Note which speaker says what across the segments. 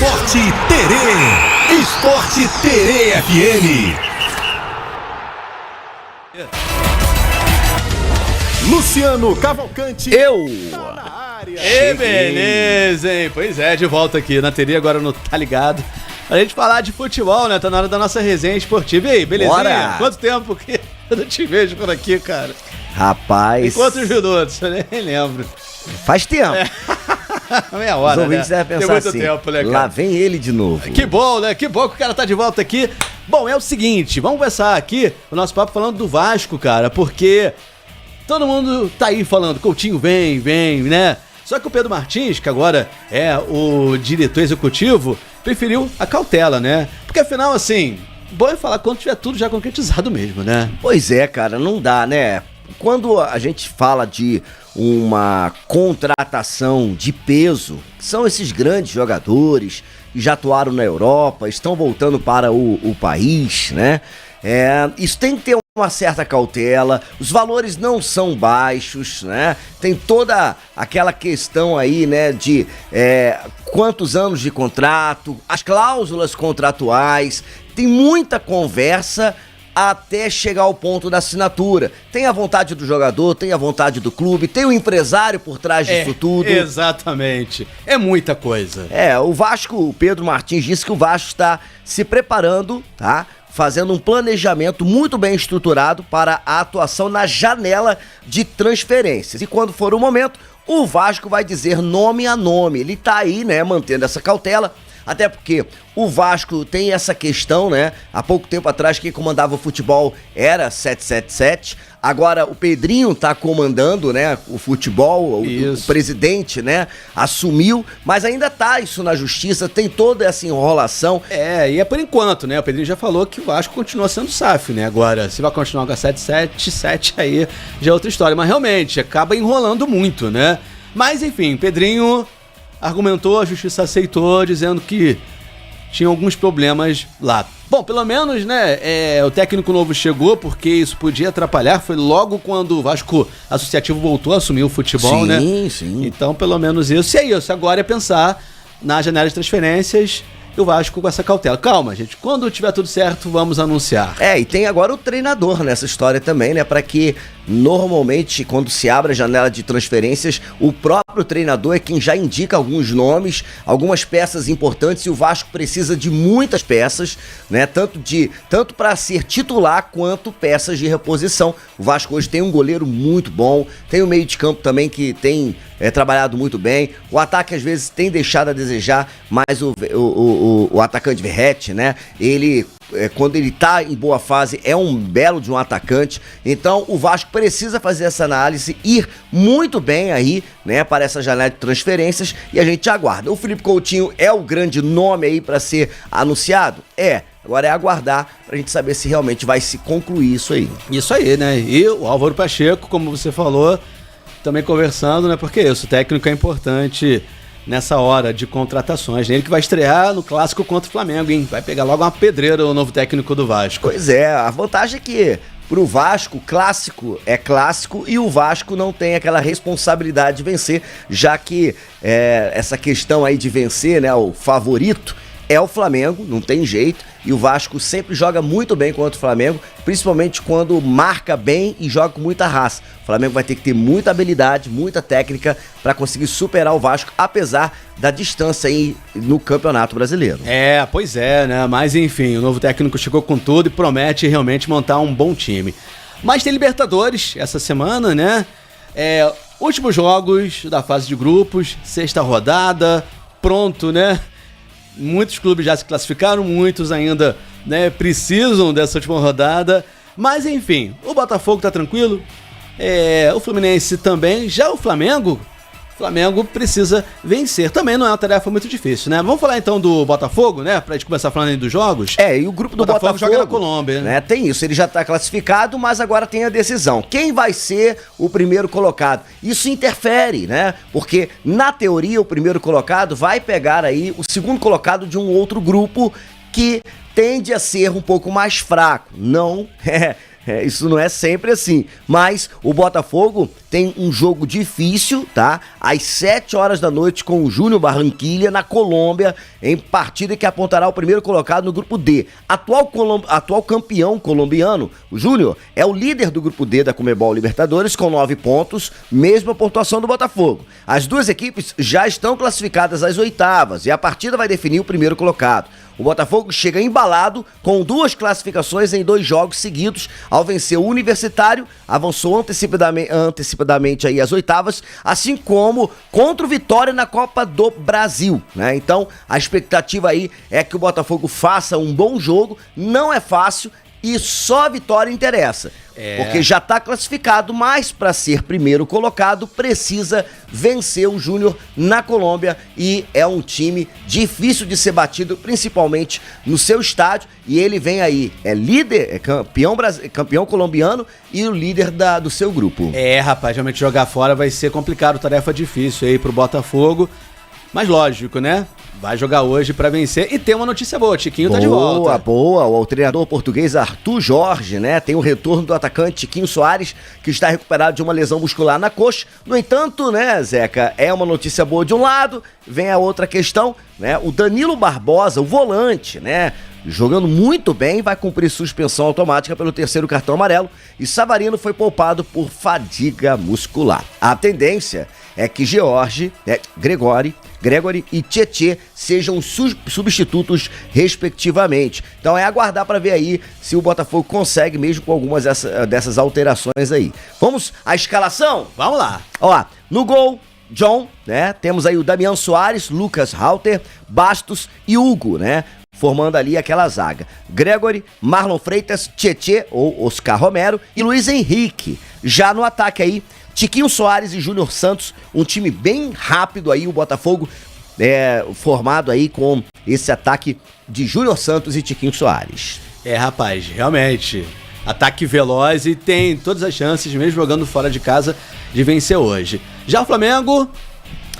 Speaker 1: Esporte Terê. Esporte Terê FM. Luciano Cavalcante.
Speaker 2: Tá
Speaker 1: na área.
Speaker 2: E beleza, hein? Pois é, de volta aqui na TV, agora no Tá Ligado. Pra gente falar de futebol, né? Tá na hora da nossa resenha esportiva. E aí, belezinha?
Speaker 3: Bora.
Speaker 2: Quanto tempo que eu não te vejo por aqui, cara?
Speaker 3: Rapaz.
Speaker 2: Em quantos minutos? Eu nem lembro.
Speaker 3: Faz tempo.
Speaker 2: Meia hora,
Speaker 3: Os ouvintes devem
Speaker 2: Tem
Speaker 3: pensar
Speaker 2: muito
Speaker 3: assim,
Speaker 2: tempo, né, cara?
Speaker 3: lá vem ele de novo.
Speaker 2: Que bom, né? Que bom que o cara tá de volta aqui. Bom, é o seguinte, vamos começar aqui o nosso papo falando do Vasco, cara, porque todo mundo tá aí falando, Coutinho vem, né? Só que o Pedro Martins, que agora é o diretor executivo, preferiu a cautela, né? Porque afinal, assim, bom é falar quando tiver tudo já concretizado mesmo, né?
Speaker 3: Pois é, cara, não dá, né? Quando a gente fala de uma contratação de peso, são esses grandes jogadores que já atuaram na Europa, estão voltando para o país, né? Isso tem que ter uma certa cautela, os valores não são baixos, né? Tem toda aquela questão aí, né, de quantos anos de contrato, as cláusulas contratuais, tem muita conversa até chegar ao ponto da assinatura. Tem a vontade do jogador, tem a vontade do clube, tem o empresário por trás disso tudo.
Speaker 2: Exatamente. É muita coisa.
Speaker 3: O Vasco, o Pedro Martins disse que o Vasco está se preparando, tá? Fazendo um planejamento muito bem estruturado para a atuação na janela de transferências. E quando for o momento, o Vasco vai dizer nome a nome. Ele tá aí, né, mantendo essa cautela. Até porque o Vasco tem essa questão, né? Há pouco tempo atrás quem comandava o futebol era 777. Agora o Pedrinho tá comandando, né, o futebol, o presidente, né, assumiu, mas ainda tá isso na justiça, tem toda essa enrolação.
Speaker 2: E é por enquanto, né? O Pedrinho já falou que o Vasco continua sendo SAF, né? Agora, se vai continuar com a 777, aí já é outra história. Mas realmente, acaba enrolando muito, né? Mas enfim, Pedrinho argumentou, a justiça aceitou, dizendo que tinha alguns problemas lá. Bom, pelo menos, né, o técnico novo chegou, porque isso podia atrapalhar, foi logo quando o Vasco Associativo voltou a assumir o futebol, né?
Speaker 3: Sim.
Speaker 2: Então, pelo menos isso. E é isso, agora é pensar na janela de transferências e o Vasco com essa cautela. Calma, gente, quando tiver tudo certo, vamos anunciar.
Speaker 3: E tem agora o treinador nessa história também, né, para que normalmente quando se abre a janela de transferências, o próprio treinador é quem já indica alguns nomes, algumas peças importantes, e o Vasco precisa de muitas peças, né, tanto para ser titular quanto peças de reposição. O Vasco hoje tem um goleiro muito bom, tem o meio de campo também que tem trabalhado muito bem, o ataque às vezes tem deixado a desejar, mas o atacante Verratti, né, ele quando ele tá em boa fase, é um belo de um atacante. Então o Vasco precisa fazer essa análise, ir muito bem aí, né, para essa janela de transferências, e a gente aguarda. O Felipe Coutinho é o grande nome aí para ser anunciado? Agora é aguardar pra gente saber se realmente vai se concluir isso aí.
Speaker 2: Isso aí, né? E o Álvaro Pacheco, como você falou, também conversando, né? Porque isso, o técnico é importante nessa hora de contratações, né? Ele que vai estrear no clássico contra o Flamengo, hein? Vai pegar logo uma pedreira o novo técnico do Vasco.
Speaker 3: Pois é, a vantagem é que pro Vasco, clássico é clássico e o Vasco não tem aquela responsabilidade de vencer, já que essa questão aí de vencer, né, o favorito é o Flamengo, não tem jeito, e o Vasco sempre joga muito bem contra o Flamengo, principalmente quando marca bem e joga com muita raça. O Flamengo vai ter que ter muita habilidade, muita técnica para conseguir superar o Vasco, apesar da distância aí no Campeonato Brasileiro.
Speaker 2: Pois é, né? Mas enfim, o novo técnico chegou com tudo e promete realmente montar um bom time. Mas tem Libertadores essa semana, né? Últimos jogos da fase de grupos, sexta rodada, pronto, né? Muitos clubes já se classificaram, muitos ainda, né, precisam dessa última rodada. Mas enfim, o Botafogo tá tranquilo, o Fluminense também. Já o Flamengo precisa vencer. Também não é uma tarefa muito difícil, né? Vamos falar então do Botafogo, né? Pra gente começar falando aí dos jogos.
Speaker 3: E o grupo do Botafogo
Speaker 2: joga na Colômbia,
Speaker 3: né? Tem isso, ele já tá classificado, mas agora tem a decisão. Quem vai ser o primeiro colocado? Isso interfere, né? Porque, na teoria, o primeiro colocado vai pegar aí o segundo colocado de um outro grupo que tende a ser um pouco mais fraco. Não, isso não é sempre assim. Mas o Botafogo tem um jogo difícil, tá? Às 7 horas da noite com o Júnior Barranquilla na Colômbia, em partida que apontará o primeiro colocado no grupo D. Atual campeão colombiano, o Júnior é o líder do grupo D da Conmebol Libertadores com 9 pontos, mesma pontuação do Botafogo. As duas equipes já estão classificadas às oitavas e a partida vai definir o primeiro colocado. O Botafogo chega embalado com 2 classificações em 2 jogos seguidos. Ao vencer o Universitário, avançou antecipadamente aí às oitavas, assim como contra o Vitória na Copa do Brasil, né? Então, a expectativa aí é que o Botafogo faça um bom jogo. Não é fácil e só a vitória interessa. Porque já está classificado, mas para ser primeiro colocado precisa vencer o Júnior na Colômbia e é um time difícil de ser batido, principalmente no seu estádio, e ele vem aí, é líder, é campeão colombiano e o líder do seu grupo.
Speaker 2: Rapaz, realmente jogar fora vai ser complicado, tarefa difícil aí pro Botafogo, mas lógico, né? Vai jogar hoje pra vencer e tem uma notícia boa, Tiquinho tá de volta.
Speaker 3: Boa. O treinador português Arthur Jorge, né? Tem o retorno do atacante Tiquinho Soares, que está recuperado de uma lesão muscular na coxa. No entanto, né, Zeca, é uma notícia boa de um lado, vem a outra questão, né? O Danilo Barbosa, o volante, né? Jogando muito bem, vai cumprir suspensão automática pelo 3º cartão amarelo e Savarino foi poupado por fadiga muscular. A tendência é que Gregori e Tietê sejam substitutos respectivamente. Então é aguardar para ver aí se o Botafogo consegue mesmo com algumas dessas alterações aí. Vamos à escalação?
Speaker 2: Vamos lá.
Speaker 3: Ó, no gol, John, né? Temos aí o Damian Soares, Lucas Halter, Bastos e Hugo, né? Formando ali aquela zaga. Gregori, Marlon Freitas, Tietê ou Oscar Romero e Luiz Henrique. Já no ataque aí, Tiquinho Soares e Júnior Santos, um time bem rápido aí, o Botafogo formado aí com esse ataque de Júnior Santos e Tiquinho Soares.
Speaker 2: Rapaz, realmente, ataque veloz e tem todas as chances, mesmo jogando fora de casa, de vencer hoje. Já o Flamengo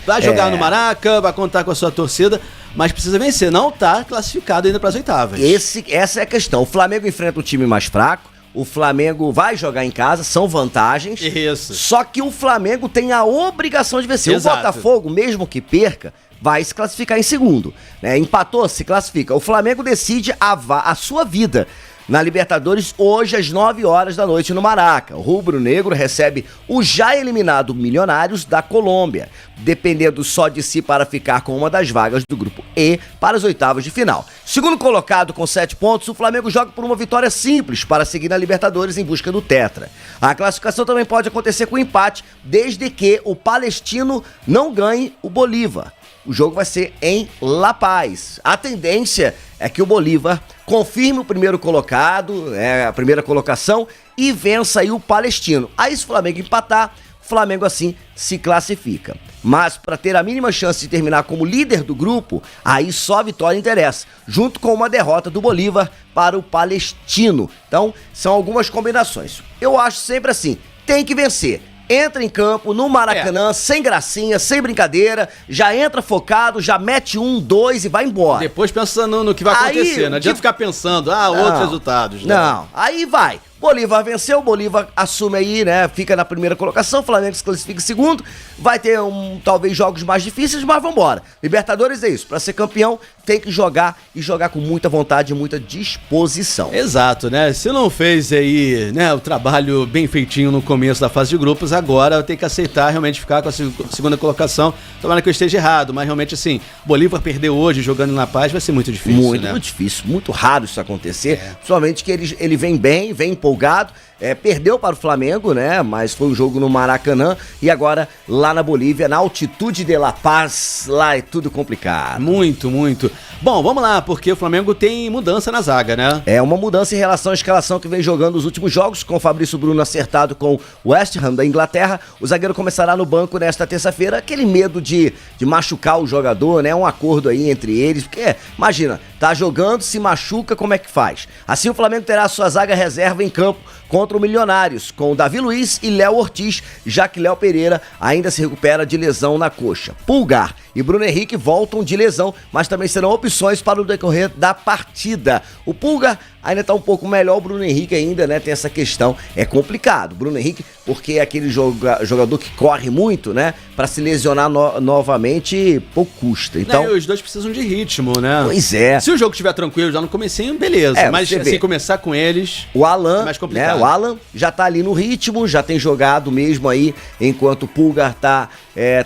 Speaker 2: vai jogar no Maraca, vai contar com a sua torcida, mas precisa vencer, não tá classificado ainda para as oitavas.
Speaker 3: Essa é a questão, o Flamengo enfrenta um time mais fraco, o Flamengo vai jogar em casa, são vantagens.
Speaker 2: Isso.
Speaker 3: Só que o Flamengo tem a obrigação de vencer.
Speaker 2: Exato.
Speaker 3: O Botafogo, mesmo que perca, vai se classificar em segundo, né? Empatou, se classifica. O Flamengo decide a sua vida na Libertadores hoje às 9 horas da noite no Maraca. O rubro-negro recebe o já eliminado Milionários da Colômbia, dependendo só de si para ficar com uma das vagas do grupo E para as oitavas de final. Segundo colocado com 7 pontos, o Flamengo joga por uma vitória simples para seguir na Libertadores em busca do Tetra. A classificação também pode acontecer com empate, desde que o Palestino não ganhe o Bolívar. O jogo vai ser em La Paz. A tendência é que o Bolívar confirme o primeiro colocado, a primeira colocação, e vença aí o Palestino. Aí se o Flamengo empatar, o Flamengo assim se classifica. Mas para ter a mínima chance de terminar como líder do grupo, aí só a vitória interessa, junto com uma derrota do Bolívar para o Palestino. Então, são algumas combinações. Eu acho sempre assim, tem que vencer. Entra em campo, no Maracanã, sem gracinha, sem brincadeira, já entra focado, já mete 1, 2 e vai embora.
Speaker 2: Depois pensando no que vai acontecer, não adianta ficar pensando, outros resultados. Né?
Speaker 3: Não, aí vai. Bolívar venceu, o Bolívar assume aí, né? Fica na primeira colocação, o Flamengo se classifica em segundo. Vai ter talvez jogos mais difíceis, mas vambora. Libertadores é isso, pra ser campeão tem que jogar e jogar com muita vontade e muita disposição.
Speaker 2: Exato, né? Se não fez aí, né, o trabalho bem feitinho no começo da fase de grupos, agora tem que aceitar realmente ficar com a segunda colocação. Tomara que eu esteja errado, mas realmente assim, Bolívar perdeu hoje jogando na Paz vai ser muito difícil,
Speaker 3: muito difícil, muito raro isso acontecer, principalmente que ele vem bem, vem empolgado, perdeu para o Flamengo, né, mas foi um jogo no Maracanã e agora lá na Bolívia, na altitude de La Paz, lá é tudo complicado.
Speaker 2: Muito, muito. Bom, vamos lá, porque o Flamengo tem mudança na zaga, né?
Speaker 3: É uma mudança em relação à escalação que vem jogando os últimos jogos, com o Fabrício Bruno acertado com o West Ham da Inglaterra. O zagueiro começará no banco nesta terça-feira, aquele medo de machucar o jogador, né, um acordo aí entre eles, porque imagina, tá jogando, se machuca, como é que faz? Assim o Flamengo terá a sua zaga reserva em campo contra o Milionários, com Davi Luiz e Léo Ortiz, já que Léo Pereira ainda se recupera de lesão na coxa. Pulgar e Bruno Henrique voltam de lesão, mas também serão opções para o decorrer da partida. O Pulgar ainda tá um pouco melhor, o Bruno Henrique ainda, né, tem essa questão, é complicado. Bruno Henrique, porque é aquele jogador que corre muito, né? Pra se lesionar novamente, pouco custa. Então,
Speaker 2: Os dois precisam de ritmo, né?
Speaker 3: Pois é.
Speaker 2: Se o jogo estiver tranquilo já no comecinho, beleza. Mas assim, começar com eles
Speaker 3: o Alan,
Speaker 2: é mais complicado.
Speaker 3: Né? O Alan já tá ali no ritmo, já tem jogado mesmo aí, enquanto o Pulgar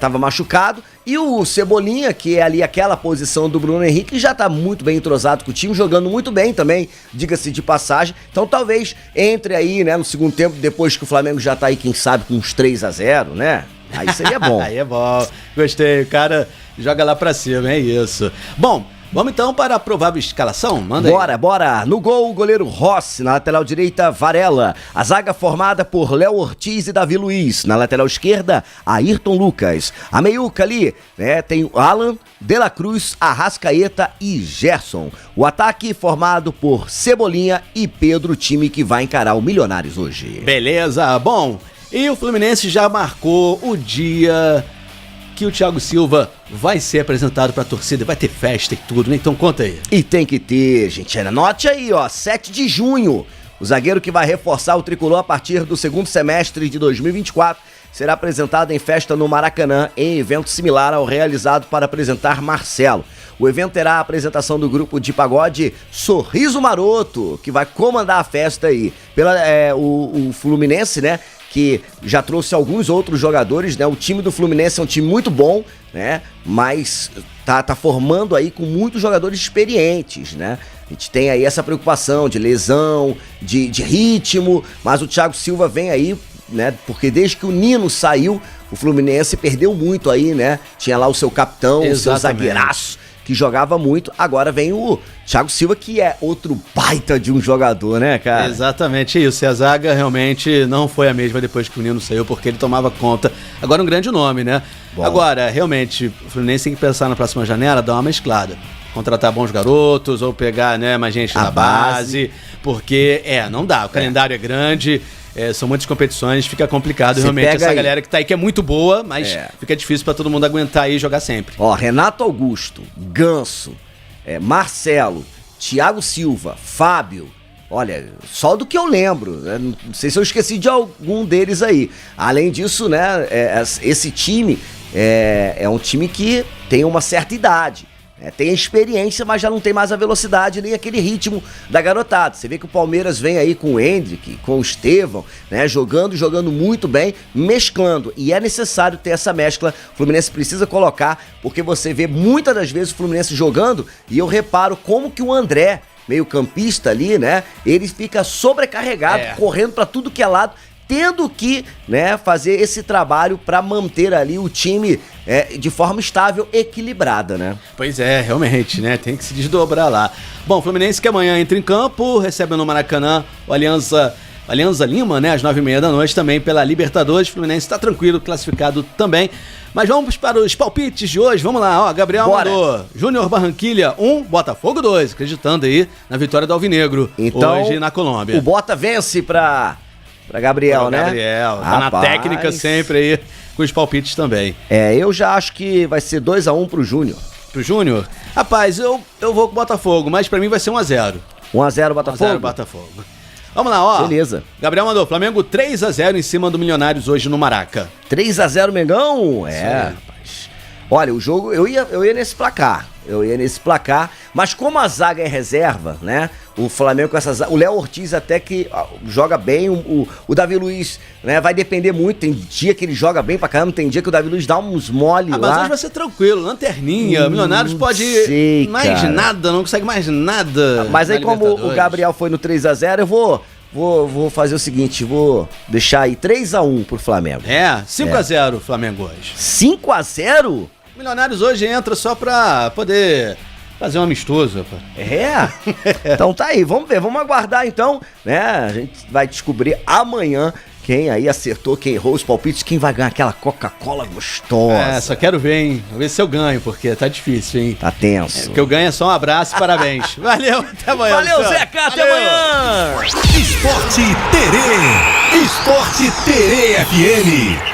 Speaker 3: tava machucado. E o Cebolinha, que é ali aquela posição do Bruno Henrique, já tá muito bem entrosado com o time, jogando muito bem também, diga-se de passagem. Então talvez entre aí, né, no segundo tempo, depois que o Flamengo já tá aí, quem sabe, com uns 3-0, né? Aí seria bom.
Speaker 2: Aí é bom. Gostei. O cara joga lá pra cima, é isso. Bom, vamos então para a provável escalação? Manda aí.
Speaker 3: Bora. No gol, o goleiro Rossi. Na lateral direita, Varela. A zaga formada por Léo Ortiz e Davi Luiz. Na lateral esquerda, Ayrton Lucas. A meiuca ali, né, tem Alan, De La Cruz, Arrascaeta e Gerson. O ataque formado por Cebolinha e Pedro, time que vai encarar o Milionários hoje.
Speaker 2: Beleza, bom. E o Fluminense já marcou o dia que o Thiago Silva vai ser apresentado pra torcida, vai ter festa e tudo, né? Então conta aí.
Speaker 3: E tem que ter, gente. Anote aí, 7 de junho. O zagueiro que vai reforçar o tricolor a partir do segundo semestre de 2024 será apresentado em festa no Maracanã, em evento similar ao realizado para apresentar Marcelo. O evento terá a apresentação do grupo de pagode Sorriso Maroto, que vai comandar a festa aí. O Fluminense, né, que já trouxe alguns outros jogadores, né? O time do Fluminense é um time muito bom, né? Mas tá formando aí com muitos jogadores experientes, né? A gente tem aí essa preocupação de lesão, de ritmo, mas o Thiago Silva vem aí, né? Porque desde que o Nino saiu, o Fluminense perdeu muito aí, né? Tinha lá o seu capitão, o seu zagueiraço, que jogava muito. Agora vem o Thiago Silva, que é outro baita de um jogador, né, cara?
Speaker 2: Exatamente isso. E a zaga realmente não foi a mesma depois que o Nino saiu, porque ele tomava conta. Agora um grande nome, né? Bom. Agora, realmente, o Fluminense tem que pensar na próxima janela, dar uma mesclada. Contratar bons garotos ou pegar, né, mais gente na base. Porque, não dá. O calendário é grande. São muitas competições, fica complicado. Realmente, essa galera que tá aí, que é muito boa, mas fica difícil pra todo mundo aguentar aí e jogar sempre.
Speaker 3: Renato Augusto, Ganso, Marcelo, Thiago Silva, Fábio. Olha, só do que eu lembro, né? Não sei se eu esqueci de algum deles aí. Além disso, né, esse time é um time que tem uma certa idade. Tem experiência, mas já não tem mais a velocidade nem aquele ritmo da garotada. Você vê que o Palmeiras vem aí com o Hendrick, com o Estevão, né, jogando muito bem, mesclando. E é necessário ter essa mescla. O Fluminense precisa colocar, porque você vê muitas das vezes o Fluminense jogando e eu reparo como que o André, meio campista ali, né, ele fica sobrecarregado, correndo pra tudo que é lado, tendo que, né, fazer esse trabalho para manter ali o time de forma estável, equilibrada, né?
Speaker 2: Pois é, realmente, né? Tem que se desdobrar lá. Bom, o Fluminense que amanhã entra em campo, recebe no Maracanã o Alianza Lima, né, às 9h30 da noite, também pela Libertadores. O Fluminense tá tranquilo, classificado também. Mas vamos para os palpites de hoje. Vamos lá, Gabriel mandou Júnior Barranquilha 1, Botafogo 2, acreditando aí na vitória do Alvinegro, então, hoje na Colômbia.
Speaker 3: O Bota vence pra Gabriel, né?
Speaker 2: Gabriel, tá na técnica sempre aí, com os palpites também.
Speaker 3: Eu já acho que vai ser 2-1 pro Júnior.
Speaker 2: Pro Júnior? Rapaz, eu vou com o Botafogo, mas pra mim vai ser 1-0.
Speaker 3: 1-0 Botafogo?
Speaker 2: 1-0 Botafogo. Vamos lá,
Speaker 3: Beleza.
Speaker 2: Gabriel mandou Flamengo 3-0 em cima do Milionários hoje no Maraca.
Speaker 3: 3-0 Mengão? Rapaz. Olha, o jogo, eu ia nesse placar. Mas como a zaga é reserva, né? O Flamengo com essa zaga, o Léo Ortiz até que joga bem, o Davi Luiz, né? Vai depender muito, tem dia que ele joga bem pra caramba, tem dia que o Davi Luiz dá uns mole lá.
Speaker 2: Mas hoje vai ser tranquilo, lanterninha, Milionários pode nada, não consegue mais nada.
Speaker 3: Mas aí como o Gabriel foi no 3-0, eu vou fazer o seguinte, vou deixar aí 3-1 pro Flamengo.
Speaker 2: 5-0 Flamengo hoje.
Speaker 3: 5-0?
Speaker 2: Milionários hoje entra só pra poder fazer um amistoso.
Speaker 3: Então tá aí, vamos ver, vamos aguardar então, né? A gente vai descobrir amanhã quem aí acertou, quem errou os palpites, quem vai ganhar aquela Coca-Cola gostosa.
Speaker 2: Só quero ver, hein? Vou ver se eu ganho, porque tá difícil, hein?
Speaker 3: Tá tenso.
Speaker 2: Que eu ganho é só um abraço e parabéns. Valeu, até amanhã.
Speaker 3: Valeu, Zeca, até amanhã.
Speaker 1: Esporte Terê FM.